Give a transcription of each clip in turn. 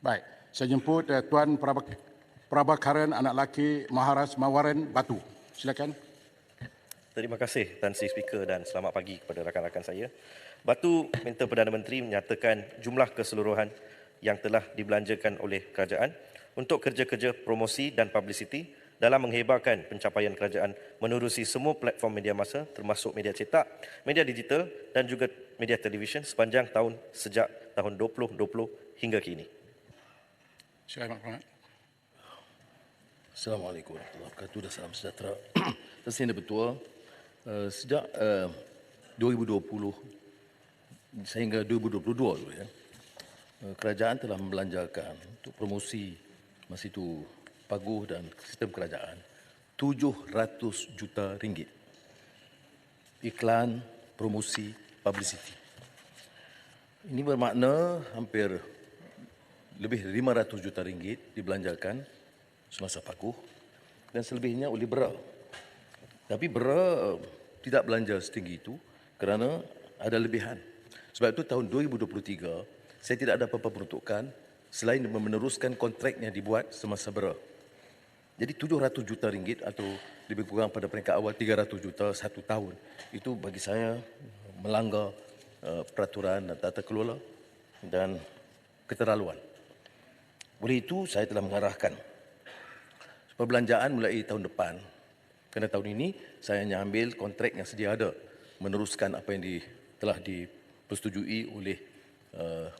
Baik, saya jemput Tuan Prabhakaran anak lelaki Maharaj Mawaren Batu. Silakan. Terima kasih Tan Sri Speaker dan selamat pagi kepada rakan-rakan saya. Batu minta Perdana Menteri menyatakan jumlah keseluruhan yang telah dibelanjakan oleh kerajaan untuk kerja-kerja promosi dan publicity dalam menghebarkan pencapaian kerajaan menerusi semua platform media massa termasuk media cetak, media digital dan juga media televisyen sepanjang tahun sejak tahun 2020 hingga kini. Silakan. Assalamualaikum warahmatullahi wabarakatuh dan salam sejahtera. Terima betul. Sejak 2020 sehingga 2022 dulu ya, kerajaan telah membelanjakan untuk promosi masa itu paguh dan sistem kerajaan 700 juta ringgit. Iklan, promosi, publicity. Ini bermakna hampir lebih 500 juta ringgit dibelanjakan semasa paguh dan selebihnya oleh BERA. Tapi BERA tidak belanja setinggi itu kerana ada lebihan. Sebab itu tahun 2023 saya tidak ada apa-apa peruntukan selain meneruskan kontrak yang dibuat semasa BERA. Jadi 700 juta ringgit atau lebih kurang pada peringkat awal 300 juta satu tahun. Itu bagi saya melanggar peraturan dan tata kelola dan keterlaluan. Oleh itu, saya telah mengarahkan perbelanjaan mulai tahun depan. Kerana tahun ini, saya hanya ambil kontrak yang sedia ada, meneruskan apa yang telah dipersetujui oleh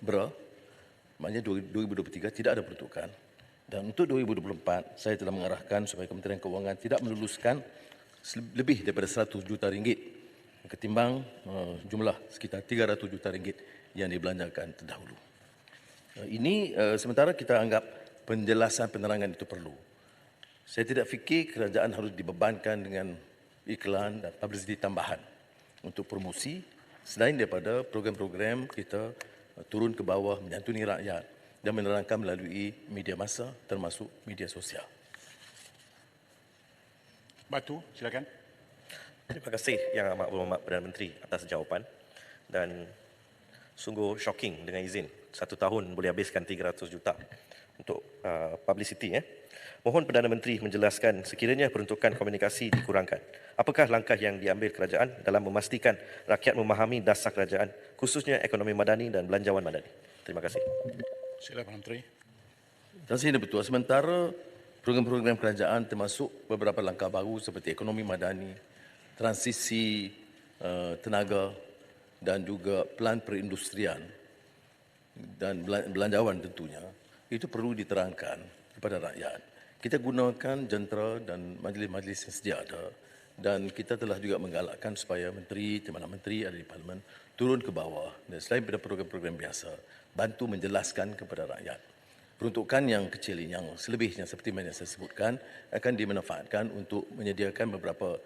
BERA. Maknanya 2023 tidak ada peruntukan. Dan untuk 2024, saya telah mengarahkan supaya Kementerian Keuangan tidak meluluskan lebih daripada 100 juta ringgit ketimbang jumlah sekitar 300 juta ringgit yang dibelanjakan terdahulu. Ini sementara kita anggap penjelasan penerangan itu perlu. Saya tidak fikir kerajaan harus dibebankan dengan iklan dan publicity tambahan untuk promosi selain daripada program-program kita turun ke bawah menyantuni rakyat dan menerangkan melalui media massa termasuk media sosial. Batu, silakan. Terima kasih Yang Amat Berhormat Perdana Menteri atas jawapan dan sungguh shocking dengan izin. 1 tahun boleh habiskan 300 juta untuk publicity. Mohon Perdana Menteri menjelaskan sekiranya peruntukan komunikasi dikurangkan. Apakah langkah yang diambil kerajaan dalam memastikan rakyat memahami dasar kerajaan, khususnya ekonomi madani dan belanjawan madani? Terima kasih. Silakan Menteri. Dan saya betul. Sementara program-program kerajaan termasuk beberapa langkah baru seperti ekonomi madani, transisi tenaga dan juga pelan perindustrian dan belanjawan tentunya, itu perlu diterangkan kepada rakyat. Kita gunakan jentera dan majlis-majlis yang sedia ada dan kita telah juga menggalakkan supaya menteri, timbalan menteri ada di Parlimen turun ke bawah dan selain pada program-program biasa, bantu menjelaskan kepada rakyat. Peruntukan yang kecil ini, yang selebihnya seperti mana saya sebutkan, akan dimanfaatkan untuk menyediakan beberapa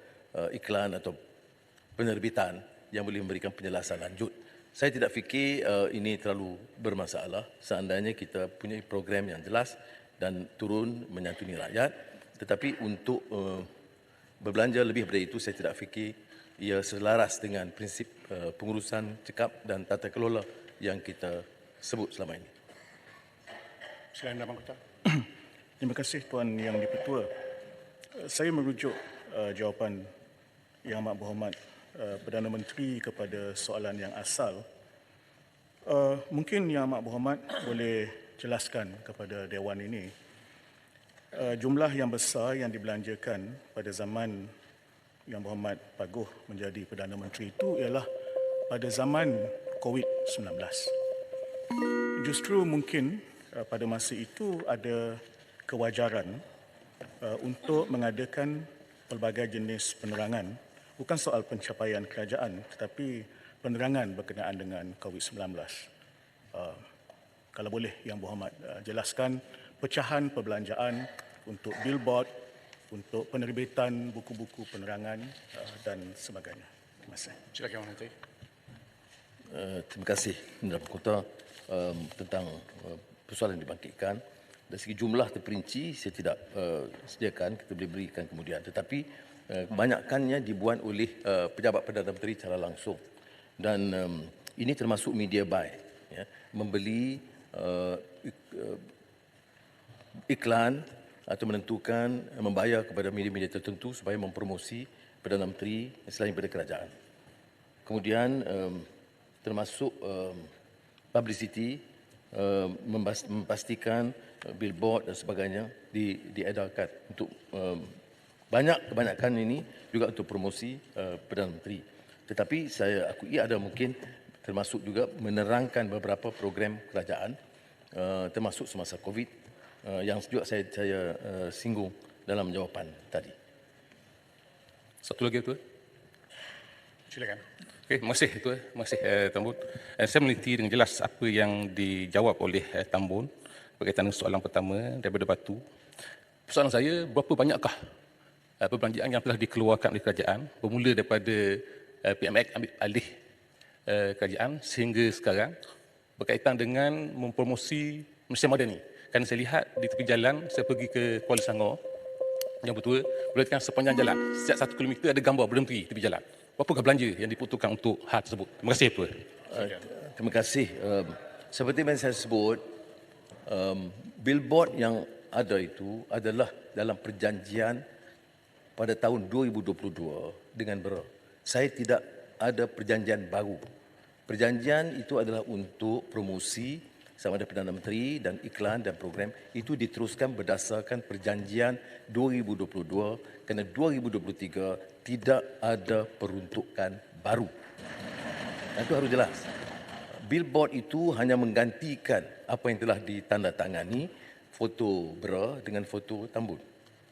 iklan atau penerbitan yang boleh memberikan penjelasan lanjut. Saya tidak fikir ini terlalu bermasalah seandainya kita punya program yang jelas dan turun menyantuni rakyat. Tetapi untuk berbelanja lebih dari itu, saya tidak fikir ia selaras dengan prinsip pengurusan cekap dan tata kelola yang kita sebut selama ini. Silakan Abang Kota. Terima kasih Tuan Yang di-Pertua. Saya merujuk jawapan Yang Amat Berhormat Perdana Menteri kepada soalan yang asal. Mungkin Yang Amat Berhormat boleh jelaskan kepada Dewan ini jumlah yang besar yang dibelanjakan pada zaman Yang Berhormat Paguh menjadi Perdana Menteri itu ialah pada zaman COVID-19. Justru mungkin pada masa itu ada kewajaran untuk mengadakan pelbagai jenis penerangan, bukan soal pencapaian kerajaan tetapi penerangan berkenaan dengan COVID-19. Kalau boleh Yang Berhormat jelaskan pecahan perbelanjaan untuk billboard, untuk penerbitan buku-buku penerangan dan sebagainya. Terima kasih. Silakan Menteri. Terima kasih Indra Kota tentang persoalan yang dibangkitkan. Dari segi jumlah terperinci saya tidak sediakan, kita boleh berikan kemudian. Tetapi kebanyakannya dibuat oleh pejabat Perdana Menteri secara langsung. Dan ini termasuk media buy, ya, membeli iklan atau menentukan membayar kepada media-media tertentu supaya mempromosi Perdana Menteri selain daripada kerajaan. Kemudian termasuk publicity, memastikan billboard dan sebagainya diedarkan untuk kebanyakan ini juga untuk promosi Perdana Menteri. Tetapi saya akui ada mungkin termasuk juga menerangkan beberapa program kerajaan termasuk semasa COVID yang juga saya singgung dalam jawapan tadi. Satu lagi, Ketua. Silakan. Okey, terima kasih, Ketua. Terima kasih, Tambun. Saya meneliti dengan jelas apa yang dijawab oleh Tambun berkaitan dengan soalan pertama daripada Batu. Soalan saya, berapa banyakkah perbelanjaan yang telah dikeluarkan oleh kerajaan bermula daripada PMX ambil alih kerajaan sehingga sekarang berkaitan dengan mempromosi Malaysia Madani. Kan saya lihat di tepi jalan, saya pergi ke Kuala Selangor, yang betul, berarti sepanjang jalan, setiap 1 kilometer ada gambar berhenti tepi jalan. Berapakah belanja yang diperuntukkan untuk hal tersebut? Terima kasih, Ketua. Terima kasih. Seperti yang saya sebut, billboard yang ada itu adalah dalam perjanjian pada tahun 2022 dengan BERA. Saya tidak ada perjanjian baru. Perjanjian itu adalah untuk promosi sama ada Perdana Menteri dan iklan dan program itu diteruskan berdasarkan perjanjian 2022 kerana 2023 tidak ada peruntukan baru. Dan itu harus jelas. Billboard itu hanya menggantikan apa yang telah ditandatangani foto BERA dengan foto Tambun.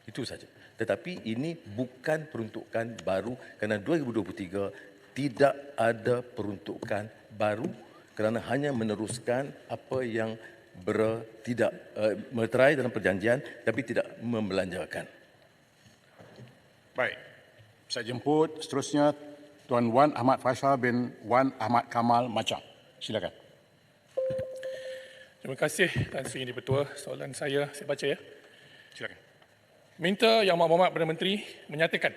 Itu saja. Tetapi ini bukan peruntukan baru kerana 2023 tidak ada peruntukan baru kerana hanya meneruskan apa yang BERA tidak meterai dalam perjanjian tapi tidak membelanjakan. Baik. Saya jemput seterusnya Tuan Wan Ahmad Faisal bin Wan Ahmad Kamal Macang. Silakan. Terima kasih Tan Sri Yang Di-Pertua. Soalan saya baca ya. Silakan. Minta Yang Berhormat Perdana Menteri menyatakan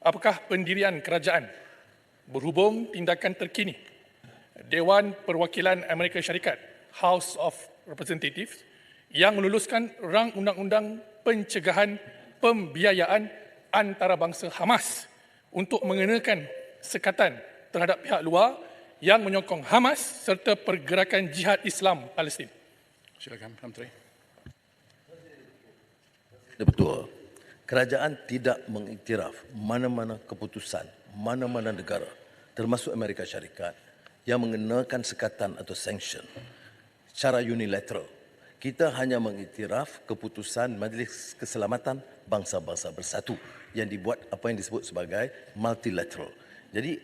apakah pendirian kerajaan berhubung tindakan terkini Dewan Perwakilan Amerika Syarikat House of Representatives yang meluluskan rang undang-undang pencegahan pembiayaan antarabangsa Hamas untuk mengenakan sekatan terhadap pihak luar yang menyokong Hamas serta pergerakan jihad Islam Palestin. Silakan, Menteri. Betul. Kerajaan tidak mengiktiraf mana-mana keputusan, mana-mana negara, termasuk Amerika Syarikat, yang mengenakan sekatan atau sanction secara unilateral. Kita hanya mengiktiraf keputusan Majlis Keselamatan Bangsa-Bangsa Bersatu yang dibuat apa yang disebut sebagai multilateral. Jadi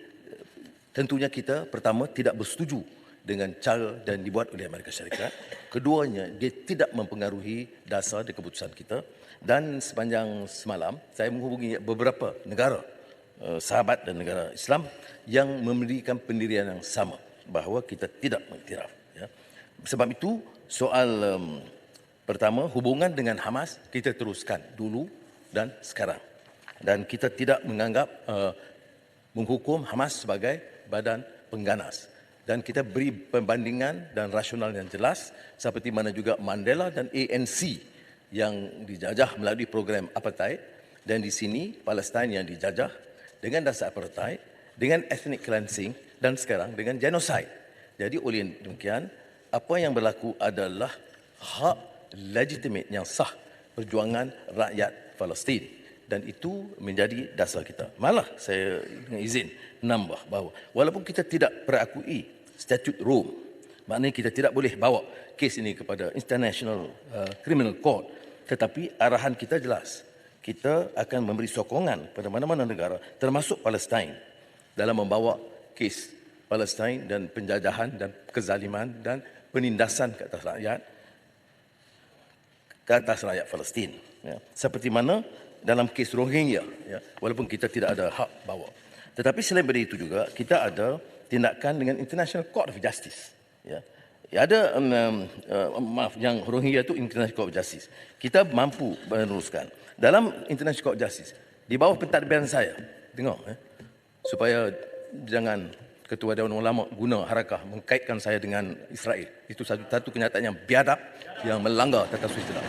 tentunya kita pertama tidak bersetuju dengan cara dan dibuat oleh Amerika Syarikat. Keduanya, dia tidak mempengaruhi dasar dan keputusan kita. Dan sepanjang semalam, saya menghubungi beberapa negara, sahabat dan negara Islam yang memberikan pendirian yang sama bahawa kita tidak mengiktiraf. Ya. Sebab itu, soal pertama, hubungan dengan Hamas kita teruskan dulu dan sekarang. Dan kita tidak menganggap menghukum Hamas sebagai badan pengganas. Dan kita beri pembandingan dan rasional yang jelas seperti mana juga Mandela dan ANC yang dijajah melalui program apartheid dan di sini Palestin yang dijajah dengan dasar apartheid, dengan ethnic cleansing dan sekarang dengan genocide. Jadi oleh demikian, apa yang berlaku adalah hak legitimate yang sah perjuangan rakyat Palestin dan itu menjadi dasar kita. Malah saya dengan izin menambah bahawa walaupun kita tidak perakui statut Rome, maknanya kita tidak boleh bawa kes ini kepada International Criminal Court, tetapi arahan kita jelas. Kita akan memberi sokongan pada mana-mana negara termasuk Palestin dalam membawa kes Palestin dan penjajahan dan kezaliman dan penindasan ke atas rakyat Palestin. Ya. Seperti mana dalam kes Rohingya, ya, walaupun kita tidak ada hak bawa. Tetapi selain dari itu juga kita ada tindakan dengan International Court of Justice. Ya. Ada maaf, yang Rohingya itu International Court of Justice. Kita mampu meneruskan dalam International Court of Justice di bawah pentadbiran saya. Tengok supaya jangan Ketua Dewan Ulama guna harakah mengkaitkan saya dengan Israel. Itu satu kenyataan yang biadab yang melanggar tata suara.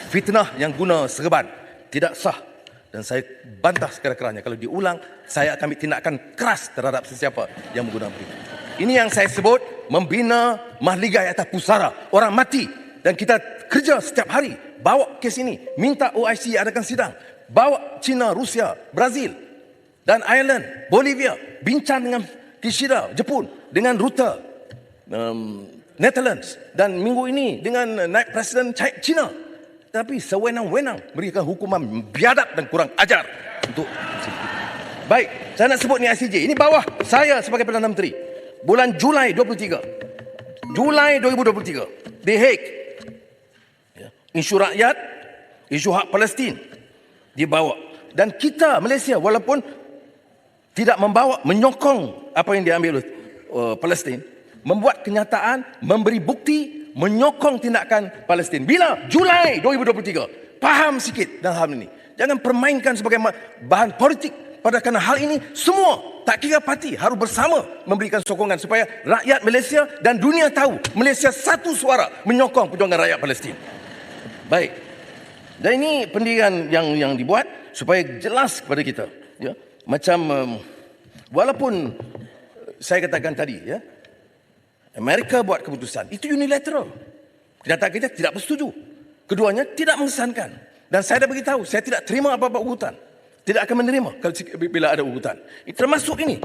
Fitnah yang guna serban tidak sah dan saya bantah sekeras-kerasnya. Kalau diulang, saya akan ambil tindakan keras terhadap sesiapa yang menggunakan itu. Ini yang saya sebut membina mahligai atas pusara. Orang mati dan kita kerja setiap hari. Bawa kes ini, minta OIC adakan sidang. Bawa China, Rusia, Brazil dan Ireland, Bolivia, bincang dengan Kishida, Jepun, dengan Rutte, Netherlands dan minggu ini dengan naib Presiden China. Tapi sewenang-wenang berikan hukuman biadab dan kurang ajar untuk baik, saya nak sebut ni ICJ. Ini bawah saya sebagai Perdana Menteri. Bulan Julai 23. Julai 2023. The Hague. Ya. Isu rakyat, isu hak Palestin dibawa. Dan kita Malaysia walaupun tidak membawa, menyokong apa yang diambil oleh Palestin, membuat kenyataan, memberi bukti, menyokong tindakan Palestin. Bila? Julai 2023. Faham sikit dalam hal ini. Jangan permainkan sebagai bahan politik. Pada kerana hal ini, semua tak kira parti harus bersama memberikan sokongan supaya rakyat Malaysia dan dunia tahu Malaysia satu suara menyokong perjuangan rakyat Palestin. Baik. Dan ini pendirian yang dibuat supaya jelas kepada kita. Ya. Macam walaupun saya katakan tadi, ya, Amerika buat keputusan, itu unilateral. Kenyataan kita tidak bersetuju. Keduanya tidak mengesankan. Dan saya dah beritahu, saya tidak terima apa-apa urutan. Tidak akan menerima kalau bila ada urutan. Termasuk ini.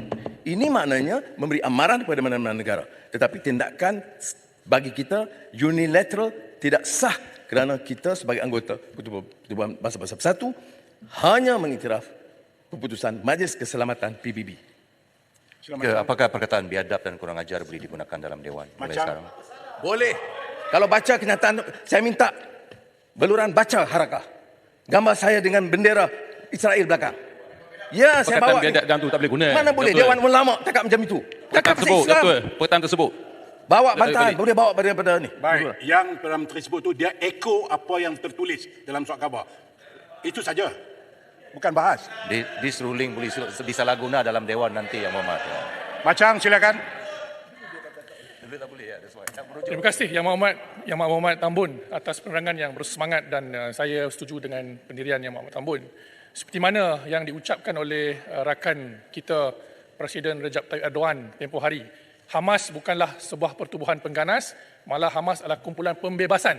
Ini maknanya memberi amaran kepada mana-mana negara. Tetapi tindakan bagi kita unilateral tidak sah kerana kita sebagai anggota Pertubuhan Bangsa-Bangsa Bersatu hanya mengiktiraf keputusan Majlis Keselamatan PBB. Apakah perkataan biadab dan kurang ajar boleh digunakan dalam Dewan mulai sekarang? Boleh. Kalau baca kenyataan, saya minta beluran baca harakah. Gambar saya dengan bendera Israel belakang. Ya, saya Perkataan bawa. biadab dan tu tak boleh guna. Mana boleh? Ketua. Dewan Ulama cakap macam itu. Cakap pasal Tersebut, Islam. Ketua. Perkataan tersebut. Bawa Betul, bantahan. betul. Boleh bawa pada ni. Baik, yang dalam tersebut tu dia echo apa yang tertulis dalam surat khabar. Itu saja. Bukan bahas. This ruling boleh disalahguna dalam Dewan nanti, Yang Berhormat. Macam silakan. Terima kasih Yang Berhormat Tambun atas penerangan yang bersemangat dan saya setuju dengan pendirian Yang Berhormat Tambun. Seperti mana yang diucapkan oleh rakan kita Presiden Recep Tayyip Erdogan tempoh hari, Hamas bukanlah sebuah pertubuhan pengganas, malah Hamas adalah kumpulan pembebasan.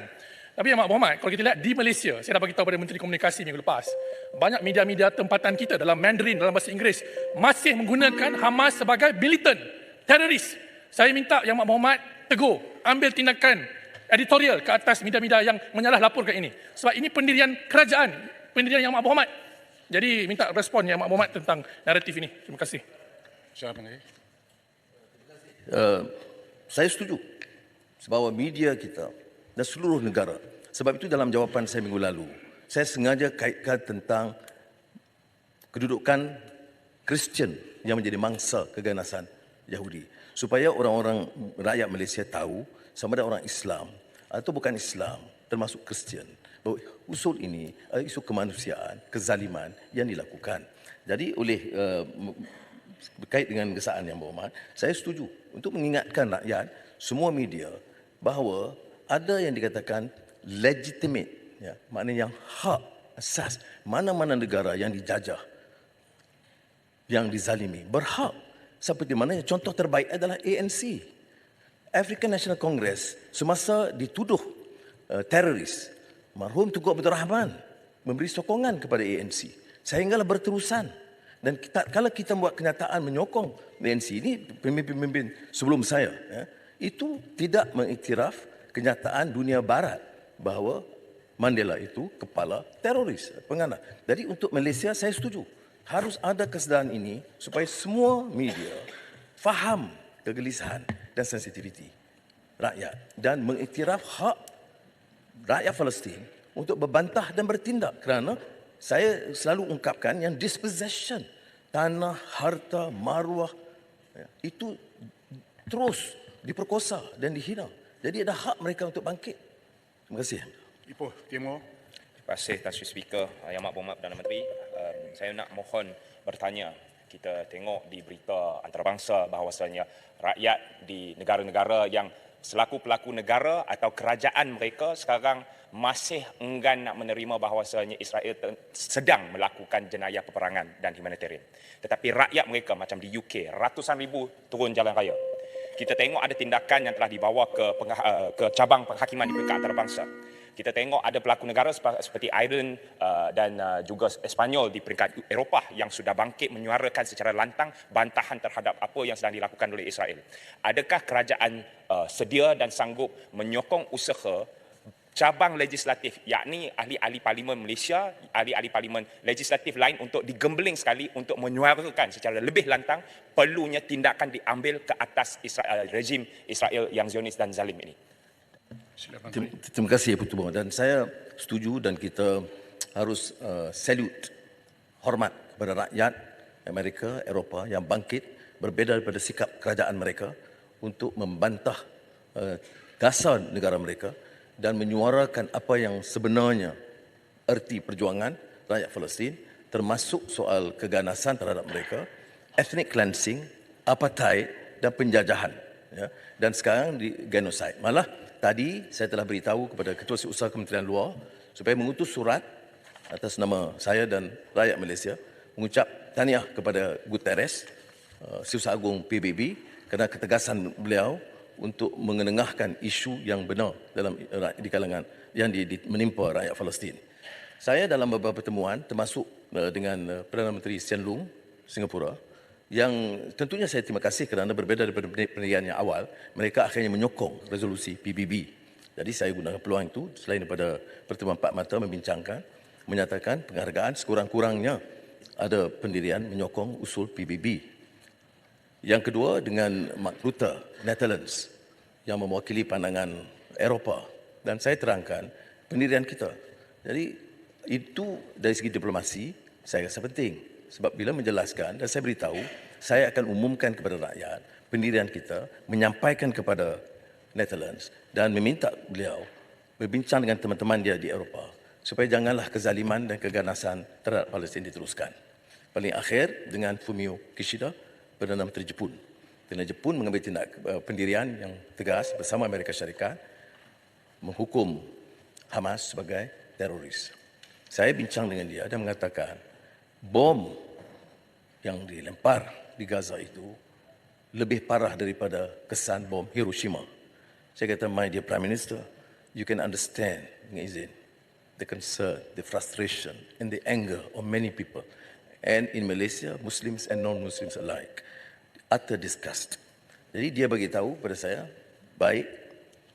Tapi Yang Berhormat, kalau kita lihat di Malaysia, saya dah bagi tahu pada Menteri Komunikasi minggu lepas, banyak media-media tempatan kita dalam Mandarin, dalam bahasa Inggeris, masih menggunakan Hamas sebagai militan, teroris. Saya minta Yang Berhormat tegur, ambil tindakan editorial ke atas media-media yang menyalah-laporkan ini. Sebab ini pendirian kerajaan, pendirian Yang Berhormat. Jadi minta respon Yang Berhormat tentang naratif ini. Terima kasih. Silakan. Saya setuju bahawa media kita dan seluruh negara. Sebab itu dalam jawapan saya minggu lalu, saya sengaja kaitkan tentang kedudukan Kristian yang menjadi mangsa keganasan Yahudi. Supaya orang-orang rakyat Malaysia tahu sama ada orang Islam atau bukan Islam, termasuk Kristian, bahawa usul ini adalah isu kemanusiaan, kezaliman yang dilakukan. Jadi oleh berkait dengan gesaan Yang Berhormat, saya setuju untuk mengingatkan rakyat, semua media, bahawa ada yang dikatakan legitimate, ya, maknanya yang hak asas. Mana-mana negara yang dijajah, yang dizalimi, berhak. Seperti mana contoh terbaik adalah ANC, African National Congress, semasa dituduh teroris, marhum Tunku Abdul Rahman memberi sokongan kepada ANC sehinggalah berterusan. Dan kalau kita buat kenyataan menyokong ANC ini, pemimpin-pemimpin sebelum saya, ya, itu tidak mengiktiraf kenyataan dunia barat bahawa Mandela itu kepala teroris, pengganas. Jadi untuk Malaysia saya setuju. Harus ada kesedaran ini supaya semua media faham kegelisahan dan sensitiviti rakyat dan mengiktiraf hak rakyat Palestin untuk berbantah dan bertindak. Kerana saya selalu ungkapkan yang dispossession, tanah, harta, maruah, ya, itu terus diperkosa dan dihina. Jadi ada hak mereka untuk bangkit. Terima kasih. Ipoh Timur. Terima kasih Tan Sri Speaker, Yang Berhormat Perdana Menteri. Saya nak mohon bertanya Kita tengok di berita antarabangsa bahawasanya rakyat di negara-negara yang selaku pelaku negara atau kerajaan mereka sekarang masih enggan nak menerima bahawasanya Israel sedang melakukan jenayah peperangan dan humanitarian. Tetapi rakyat mereka macam di UK, ratusan ribu turun jalan raya. Kita tengok ada tindakan yang telah dibawa ke cabang penghakiman di peringkat antarabangsa. Kita tengok ada pelaku negara seperti Ireland dan juga Espanyol di peringkat Eropah yang sudah bangkit menyuarakan secara lantang bantahan terhadap apa yang sedang dilakukan oleh Israel. Adakah kerajaan sedia dan sanggup menyokong usaha cabang legislatif, yakni ahli-ahli parlimen Malaysia, ahli-ahli parlimen legislatif lain untuk digembeling sekali untuk menyuarakan secara lebih lantang perlunya tindakan diambil ke atas rejim Israel yang Zionis dan zalim ini? Terima kasih, Putu Bawang. Dan saya setuju dan kita harus salute, hormat kepada rakyat Amerika, Eropah yang bangkit berbeza daripada sikap kerajaan mereka untuk membantah dasar negara mereka dan menyuarakan apa yang sebenarnya erti perjuangan rakyat Palestin, termasuk soal keganasan terhadap mereka, ethnic cleansing, apartheid dan penjajahan. Ya. Dan sekarang di genocide. Malah tadi saya telah beritahu kepada Ketua Setiausaha Kementerian Luar supaya mengutus surat atas nama saya dan rakyat Malaysia mengucap tahniah kepada Guterres, Setiausaha Agung PBB, kerana ketegasan beliau untuk mengenengahkan isu yang benar dalam di kalangan yang menimpa rakyat Palestin. Saya dalam beberapa pertemuan termasuk dengan Perdana Menteri Hsen Loong Singapura, yang tentunya saya terima kasih kerana berbeza daripada pendirian yang awal, mereka akhirnya menyokong resolusi PBB. Jadi saya gunakan peluang itu selain daripada pertemuan empat mata membincangkan, menyatakan penghargaan sekurang-kurangnya ada pendirian menyokong usul PBB. Yang kedua dengan Mark Rutte, Netherlands, yang mewakili pandangan Eropah. Dan saya terangkan pendirian kita. Jadi itu dari segi diplomasi saya rasa penting. Sebab bila menjelaskan dan saya beritahu, saya akan umumkan kepada rakyat pendirian kita, menyampaikan kepada Netherlands dan meminta beliau berbincang dengan teman-teman dia di Eropah supaya janganlah kezaliman dan keganasan terhadap Palestin diteruskan. Paling akhir dengan Fumio Kishida, Perdana Menteri Jepun. Kerana Jepun mengambil tindak pendirian yang tegas bersama Amerika Syarikat menghukum Hamas sebagai teroris. Saya bincang dengan dia dan mengatakan bom yang dilempar di Gaza itu lebih parah daripada kesan bom Hiroshima. Saya kata, my dear Prime Minister, you can understand, dengan izin, the concern, the frustration and the anger of many people. And in Malaysia, Muslims and non-Muslims alike, utter disgust. Jadi dia bagi tahu pada saya, baik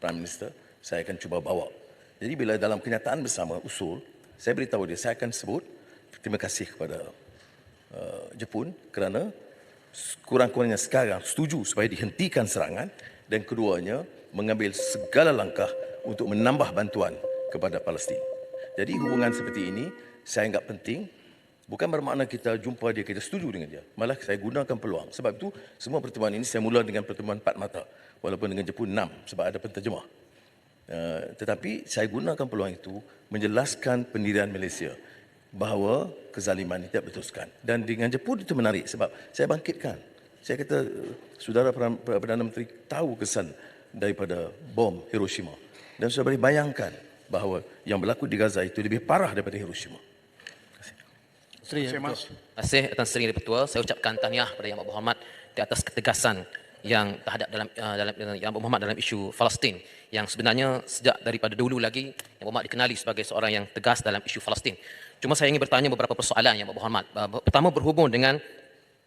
Prime Minister, saya akan cuba bawa. Jadi bila dalam kenyataan bersama usul, saya beritahu dia, saya akan sebut terima kasih kepada Jepun kerana kurang-kurangnya sekarang setuju supaya dihentikan serangan dan keduanya mengambil segala langkah untuk menambah bantuan kepada Palestin. Jadi hubungan seperti ini saya anggap penting. Bukan bermakna kita jumpa dia, kita setuju dengan dia. Malah saya gunakan peluang. Sebab itu semua pertemuan ini saya mula dengan pertemuan empat mata. Walaupun dengan Jepun 6 sebab ada penterjemah. Tetapi saya gunakan peluang itu menjelaskan pendirian Malaysia bahawa kezaliman ini tidak berteruskan. Dan dengan Jepun itu menarik sebab saya bangkitkan. Saya kata, saudara Perdana Menteri tahu kesan daripada bom Hiroshima. Dan sudah boleh bayangkan bahawa yang berlaku di Gaza itu lebih parah daripada Hiroshima. Terima kasih Tuan Seri Ketua. Saya ucapkan tahniah kepada Yang Berhormat di atas ketegasan yang terhadap dalam Yang Berhormat dalam isu Palestin, yang sebenarnya sejak daripada dulu lagi Yang Berhormat dikenali sebagai seorang yang tegas dalam isu Palestin. Cuma saya ingin bertanya beberapa persoalan Yang Berhormat. Pertama berhubung dengan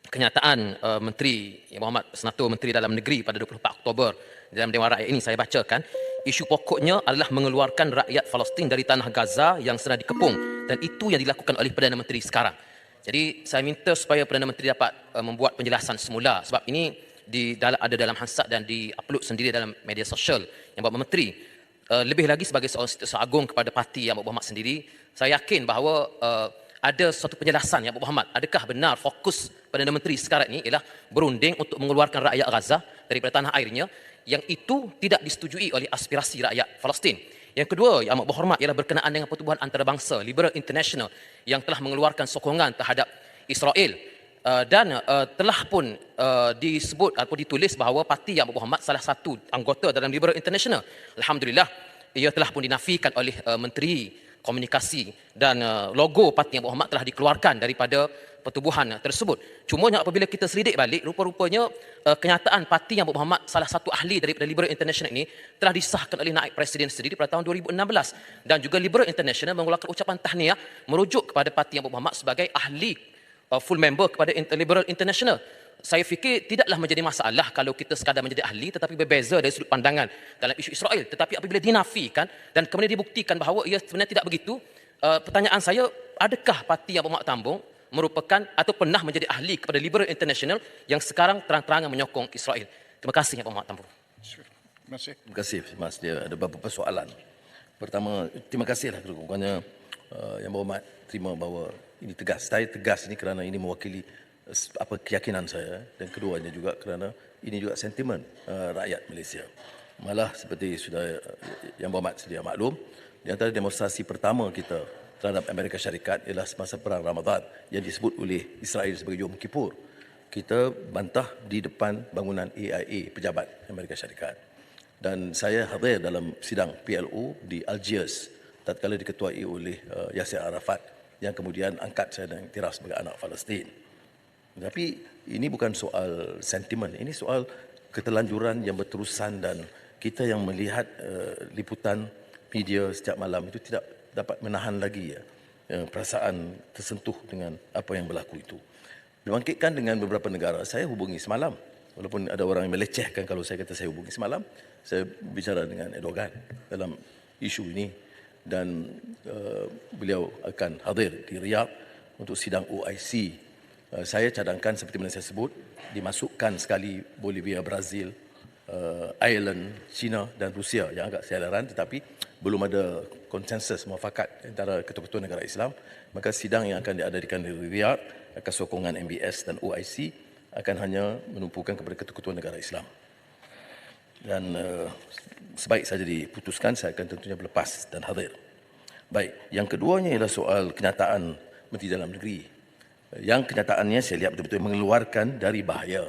kenyataan Menteri Yang Berhormat Senator Menteri Dalam Negeri pada 24 Oktober dalam Dewan Rakyat ini saya bacakan, isu pokoknya adalah mengeluarkan rakyat Palestin dari tanah Gaza yang sedang dikepung, dan itu yang dilakukan oleh Perdana Menteri sekarang. Jadi saya minta supaya Perdana Menteri dapat membuat penjelasan semula sebab ini ada dalam Hansard dan di-upload sendiri dalam media sosial Yang Berhormat Menteri. Lebih lagi sebagai seorang Setiausaha Agung kepada parti Yang Berhormat sendiri, saya yakin bahawa ada suatu penjelasan Yang Berhormat. Adakah benar fokus Perdana Menteri sekarang ini ialah berunding untuk mengeluarkan rakyat Gaza daripada tanah airnya, yang itu tidak disetujui oleh aspirasi rakyat Palestin. Yang kedua, yang amat berhormat ialah berkenaan dengan pertubuhan antarabangsa Liberal International yang telah mengeluarkan sokongan terhadap Israel telah pun disebut ataupun ditulis bahawa parti Yang Berhormat salah satu anggota dalam Liberal International. Alhamdulillah, ia telah pun dinafikan oleh Menteri Komunikasi dan logo parti Yang Berhormat telah dikeluarkan daripada pertubuhan tersebut. Cumanya apabila kita selidik balik, rupa-rupanya kenyataan parti Yang Berhormat salah satu ahli daripada Liberal International ini telah disahkan oleh Naib Presiden sendiri pada tahun 2016 dan juga Liberal International mengeluarkan ucapan tahniah merujuk kepada parti Yang Berhormat sebagai ahli full member kepada Liberal International. Saya fikir tidaklah menjadi masalah kalau kita sekadar menjadi ahli tetapi berbeza dari sudut pandangan dalam isu Israel. Tetapi apabila dinafikan dan kemudian dibuktikan bahawa ia sebenarnya tidak begitu, pertanyaan saya, adakah parti Yang Berhormat Tambun merupakan atau pernah menjadi ahli kepada Liberal International yang sekarang terang-terangan menyokong Israel? Terima kasih Yang Berhormat Tambun. Terima kasih. Terima kasih Mas. Dia ada beberapa soalan. Pertama, terima kasihlah kerana Yang Berhormat terima bahawa ini tegas. Saya tegas ini kerana ini mewakili keyakinan saya, dan keduanya juga kerana ini juga sentimen rakyat Malaysia. Malah seperti sudah Yang Berhormat sedia maklum, di antara demonstrasi pertama kita terhadap Amerika Syarikat ialah semasa perang Ramadan yang disebut oleh Israel sebagai Yom Kippur. Kita bantah di depan bangunan AIA pejabat Amerika Syarikat. Dan saya hadir dalam sidang PLO di Algiers tatkala diketuai oleh Yasser Arafat yang kemudian angkat saya dan iktiraf sebagai anak Palestin. Tapi ini bukan soal sentimen, ini soal keterlanjuran yang berterusan, dan kita yang melihat liputan media setiap malam itu tidak dapat menahan lagi perasaan tersentuh dengan apa yang berlaku itu. Dibangkitkan dengan beberapa negara, saya hubungi semalam. Walaupun ada orang yang melecehkan kalau saya kata saya hubungi semalam, saya bicara dengan Erdogan dalam isu ini, dan beliau akan hadir di Riyadh untuk sidang OIC. Saya cadangkan seperti mana saya sebut, dimasukkan sekali Bolivia, Brazil, Ireland, China dan Rusia yang agak sialaran, tetapi belum ada konsensus muafakat antara ketua-ketua negara Islam. Maka sidang yang akan diadakan di Riyadh akan sokongan MBS dan OIC akan hanya menumpukan kepada ketua-ketua negara Islam. Dan sebaik saja diputuskan, saya akan tentunya berlepas dan hadir. Baik, yang keduanya ialah soal kenyataan Menteri Dalam Negeri. Yang kenyataannya saya lihat betul-betul mengeluarkan dari bahaya,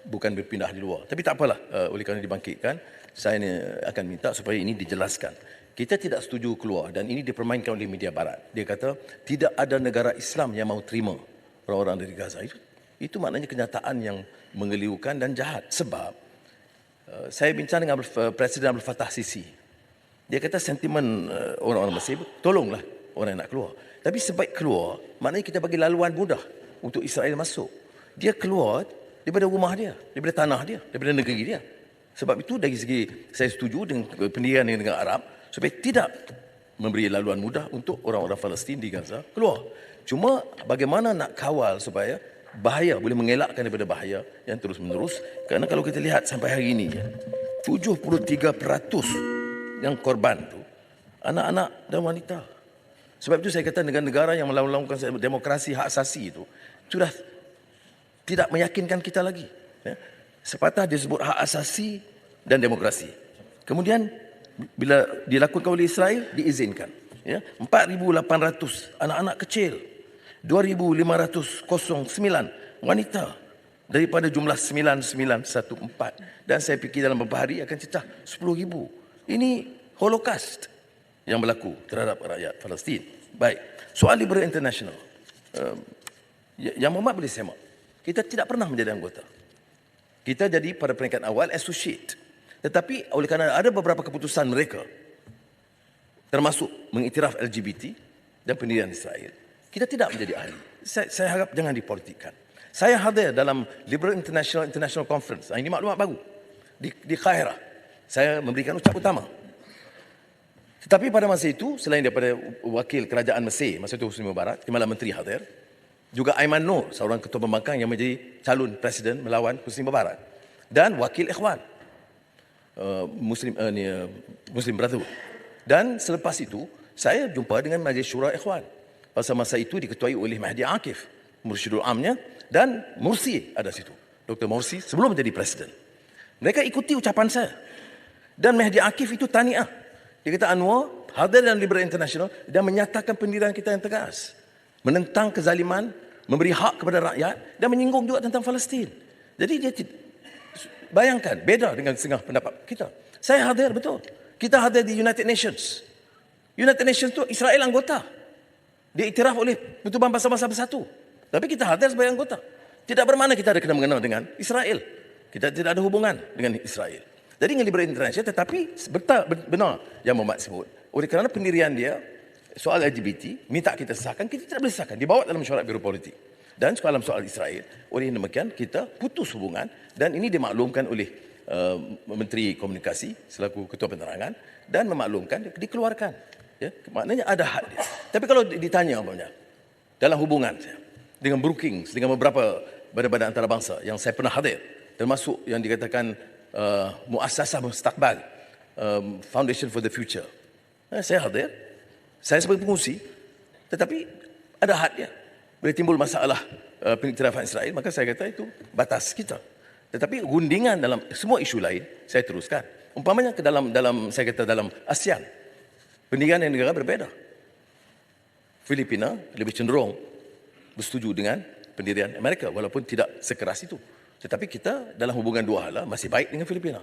bukan berpindah di luar. Tapi tak apalah, oleh kerana dibangkitkan, saya akan minta supaya ini dijelaskan. Kita tidak setuju keluar, dan ini dipermainkan oleh media barat. Dia kata tidak ada negara Islam yang mahu terima orang-orang dari Gaza. Itu maknanya kenyataan yang mengelirukan dan jahat. Sebab saya bincang dengan Presiden Abdul Fattah Sisi. Dia kata sentimen orang-orang Mesir, tolonglah orang yang nak keluar. Tapi sebaik keluar, maknanya kita bagi laluan mudah untuk Israel masuk. Dia keluar daripada rumah dia, daripada tanah dia, daripada negeri dia. Sebab itu dari segi saya setuju dengan pendirian negara Arab supaya tidak memberi laluan mudah untuk orang-orang Palestin di Gaza keluar. Cuma bagaimana nak kawal supaya bahaya, boleh mengelakkan daripada bahaya yang terus-menerus. Kerana kalau kita lihat sampai hari ini, 73% yang korban tu anak-anak dan wanita. Sebab itu saya kata negara-negara yang melakukan demokrasi hak asasi itu sudah tidak meyakinkan kita lagi. Sepatah disebut hak asasi dan demokrasi. Kemudian bila dilakukan oleh Israel, diizinkan. 4,800 anak-anak kecil, 2,509 wanita daripada jumlah 9,914. Dan saya fikir dalam beberapa hari akan cecah 10,000. Ini Holocaust yang berlaku terhadap rakyat Palestin. Baik, soal Liberal International. Yang Muhammad boleh semak. Kita tidak pernah menjadi anggota. Kita jadi pada peringkat awal associate. Tetapi oleh kerana ada beberapa keputusan mereka, termasuk mengiktiraf LGBT dan pendirian Israel, kita tidak menjadi ahli. Saya harap jangan dipolitikkan. Saya hadir dalam Liberal International Conference. Ini maklumat baru di Cairo. Saya memberikan ucap utama. Tetapi pada masa itu, selain daripada wakil kerajaan Mesir, masa itu Husni Mubarak, Timbalan Menteri hadir, juga Aiman Nur, seorang ketua pembangkang yang menjadi calon presiden melawan Husni Mubarak, dan wakil Ikhwan, Muslim Brotherhood. Dan selepas itu, saya jumpa dengan Majlis Syura Ikhwan. Pada masa itu diketuai oleh Mahdi Akif, Mursyidul Amnya, dan Mursi ada situ. Dr. Mursi sebelum menjadi presiden. Mereka ikuti ucapan saya. Dan Mahdi Akif itu tahniah. Dia kata Anwar hadir dalam Liberal International dan menyatakan pendirian kita yang tegas. Menentang kezaliman memberi hak kepada rakyat dan menyinggung juga tentang Palestin. Jadi dia bayangkan, beda dengan setengah pendapat kita. Saya hadir betul. Kita hadir di United Nations. United Nations itu Israel anggota. Diiktiraf oleh Pertubuhan Bangsa-Bangsa Bersatu. Tapi kita hadir sebagai anggota. Tidak bermakna kita ada kena-mengena dengan Israel. Kita tidak ada hubungan dengan Israel. Jadi dengan Liberal International, tetapi benar yang Muhammad sebut. Oleh kerana pendirian dia, soal LGBT, minta kita sahkan, kita tidak boleh sahkan. Dibawa dalam mesyuarat Biro Politik. Dan dalam soal Israel, oleh demikian kita putus hubungan dan ini dimaklumkan oleh Menteri Komunikasi selaku Ketua Penerangan dan memaklumkan, dikeluarkan. Ya, maknanya ada had dia. Tapi kalau ditanya umpamanya, dalam hubungan saya, dengan Brookings, dengan beberapa badan-badan antarabangsa yang saya pernah hadir, termasuk yang dikatakan Muassasah Mustaqbal, Foundation for the Future. Saya hadir, saya sebagai pengurusi, tetapi ada had dia. Bila timbul masalah pengiktirafan Israel, maka saya kata itu batas kita. Tetapi guntingan dalam semua isu lain, saya teruskan. Umpamanya ke dalam saya kata dalam ASEAN, pendirian yang negara berbeza. Filipina lebih cenderung bersetuju dengan pendirian Amerika walaupun tidak sekeras itu. Tetapi kita dalam hubungan dua hala masih baik dengan Filipina.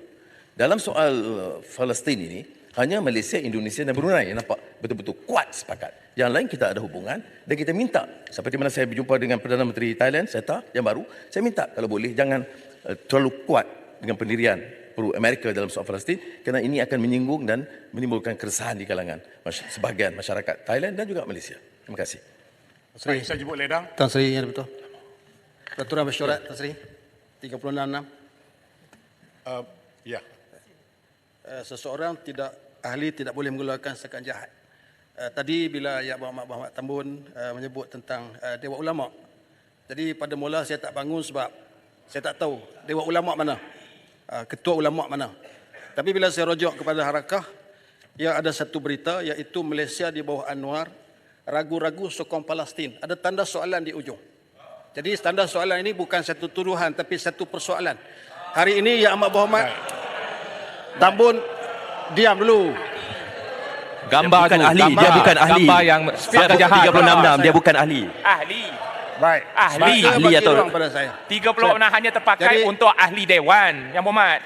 Dalam soal Palestin ini, hanya Malaysia, Indonesia dan Brunei yang nampak betul-betul kuat sepakat. Yang lain kita ada hubungan dan kita minta, seperti mana saya berjumpa dengan Perdana Menteri Thailand, Seta yang baru, saya minta kalau boleh jangan terlalu kuat dengan pendirian Amerika dalam soal Palestin kerana ini akan menyinggung dan menimbulkan keresahan di kalangan sebahagian masyarakat Thailand dan juga Malaysia. Terima kasih. Baik, saya jemput Ledang. Tan Sri, yang betul. Peraturan mesyuarat, Tan Sri. 36.6. Ya. Seseorang ahli tidak boleh mengeluarkan sekat jahat. Tadi bila Yang Muhammad Tambun menyebut tentang Dewan Ulama'. Jadi pada mula saya tak bangun sebab saya tak tahu Dewan Ulama' mana. Ketua Ulama' mana. Tapi bila saya rujuk kepada Harakah, ya ada satu berita iaitu Malaysia di bawah Anwar ragu-ragu sokong Palestin. Ada tanda soalan di ujung. Jadi tanda soalan ini bukan satu tuduhan tapi satu persoalan. Hari ini Yang Amat Berhormat Tambun, diam dulu. Gambar bukan ahli, dia bukan ahli. Gambar yang fakta jahat 36 dia bukan ahli. Ahli. Baik. Ahli. Ahli atau pada saya. 36 hanya terpakai untuk ahli Dewan, Yang Berhormat.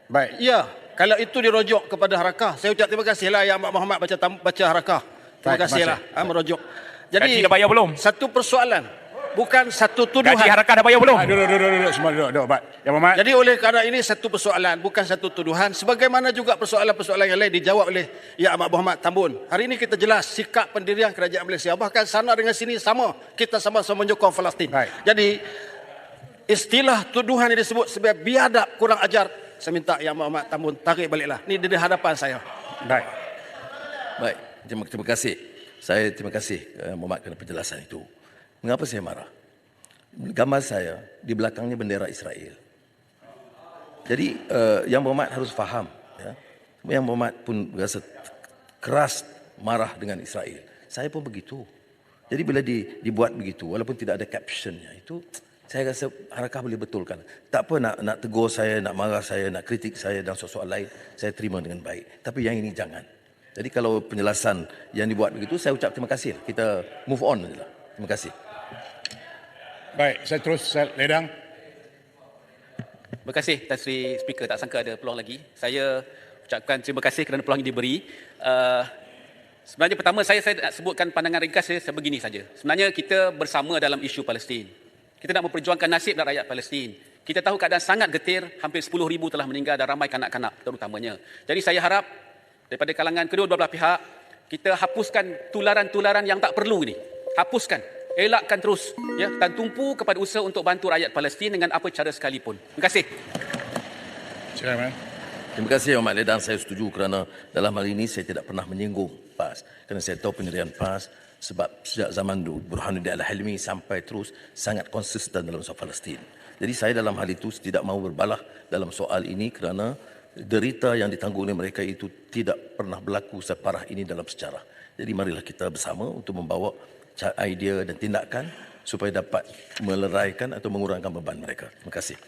Baik. Ya, kalau itu dirujuk kepada Harakah, saya ucap terima kasihlah Yang Amat Berhormat baca Harakah. Terima kasihlah merujuk. Jadi Gaji dah bayar belum? Satu persoalan, bukan satu tuduhan. Gaji Harakah dah bayar belum? Duduk semua duduk. Baik. Yang Berhormat. Jadi oleh kerana ini satu persoalan, bukan satu tuduhan. Sebagaimana juga persoalan-persoalan yang lain dijawab oleh Yang Amat Berhormat Tambun. Hari ini kita jelas sikap pendirian kerajaan Malaysia. Bahkan sana dengan sini sama. Kita sama-sama menyokong Palestin. Jadi istilah tuduhan yang disebut sebagai biadab kurang ajar, saya minta Yang Amat Berhormat Tambun tarik baliklah. Ini di hadapan saya. Baik. Baik, terima kasih. Saya terima kasih Muhammad kerana penjelasan itu. Mengapa saya marah? Gambar saya di belakangnya bendera Israel. Jadi Yang Berhormat harus faham. Ya. Yang Berhormat pun rasa keras marah dengan Israel. Saya pun begitu. Jadi bila dibuat begitu, walaupun tidak ada captionnya, itu saya rasa Harakah boleh betulkan. Tak apa nak tegur saya, nak marah saya, nak kritik saya dan soal-soal lain, saya terima dengan baik. Tapi yang ini jangan. Jadi kalau penjelasan yang dibuat begitu, saya ucap terima kasih. Kita move on sajalah. Terima kasih. Baik, saya terus Ledang. Terima kasih Tan Sri Speaker, tak sangka ada peluang lagi. Saya ucapkan terima kasih kerana peluang ini diberi. Sebenarnya pertama saya nak sebutkan pandangan ringkas saya sebegini saja. Sebenarnya kita bersama dalam isu Palestin. Kita nak memperjuangkan nasib dan rakyat Palestin. Kita tahu keadaan sangat getir, hampir 10,000 telah meninggal dan ramai kanak-kanak terutamanya. Jadi saya harap daripada kalangan kedua belah pihak, kita hapuskan tularan-tularan yang tak perlu ini. Hapuskan, elakkan terus ya, dan tumpu kepada usaha untuk bantu rakyat Palestin dengan apa cara sekalipun. Terima kasih. Silakan. Terima kasih Muhammad Ledang, saya setuju kerana dalam hal ini saya tidak pernah menyinggung PAS. Kerana saya tahu pendirian PAS sebab sejak zaman Burhanuddin Al-Hilmi sampai terus sangat konsisten dalam soal Palestin. Jadi saya dalam hal itu tidak mahu berbalah dalam soal ini kerana derita yang ditanggung oleh mereka itu tidak pernah berlaku separah ini dalam sejarah. Jadi marilah kita bersama untuk membawa idea dan tindakan supaya dapat meleraikan atau mengurangkan beban mereka. Terima kasih.